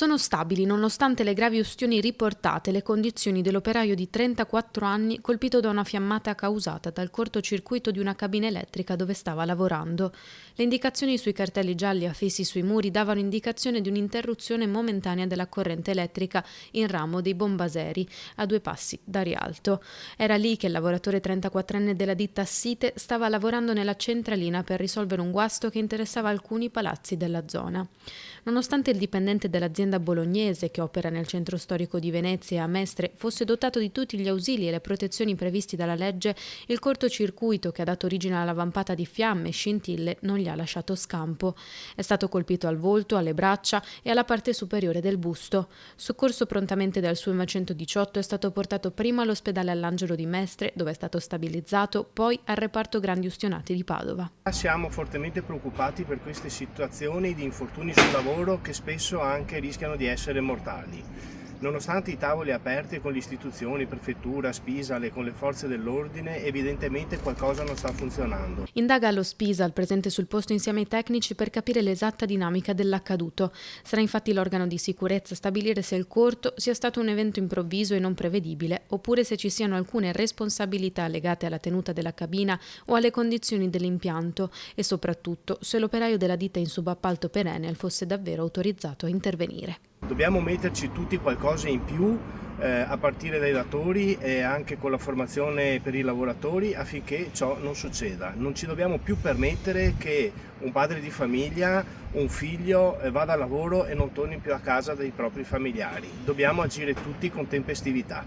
Sono stabili nonostante le gravi ustioni riportate le condizioni dell'operaio di 34 anni colpito da una fiammata causata dal cortocircuito di una cabina elettrica dove stava lavorando. Le indicazioni sui cartelli gialli affissi sui muri davano indicazione di un'interruzione momentanea della corrente elettrica in ramo dei Bombaseri, a 2 passi da Rialto. Era lì che il lavoratore 34enne della ditta Site stava lavorando nella centralina per risolvere un guasto che interessava alcuni palazzi della zona. Nonostante il dipendente dell'azienda bolognese che opera nel centro storico di Venezia e a Mestre fosse dotato di tutti gli ausili e le protezioni previsti dalla legge, il cortocircuito che ha dato origine alla vampata di fiamme e scintille non gli ha lasciato scampo. È stato colpito al volto, alle braccia e alla parte superiore del busto. Soccorso prontamente dal SUEMA 118, è stato portato prima all'ospedale All'Angelo di Mestre, dove è stato stabilizzato, poi al reparto Grandi Ustionati di Padova. Siamo fortemente preoccupati per queste situazioni di infortuni sul lavoro che spesso anche rischiano di essere mortali. Nonostante i tavoli aperti con le istituzioni, prefettura, Spisal con le forze dell'ordine, evidentemente qualcosa non sta funzionando. Indaga lo Spisal, presente sul posto insieme ai tecnici, per capire l'esatta dinamica dell'accaduto. Sarà infatti l'organo di sicurezza a stabilire se il corto sia stato un evento improvviso e non prevedibile, oppure se ci siano alcune responsabilità legate alla tenuta della cabina o alle condizioni dell'impianto, e soprattutto se l'operaio della ditta in subappalto Perennial fosse davvero autorizzato a intervenire. Dobbiamo metterci tutti qualcosa in più a partire dai datori e anche con la formazione per i lavoratori affinché ciò non succeda. Non ci dobbiamo più permettere che un padre di famiglia, un figlio vada a lavoro e non torni più a casa dai propri familiari. Dobbiamo agire tutti con tempestività.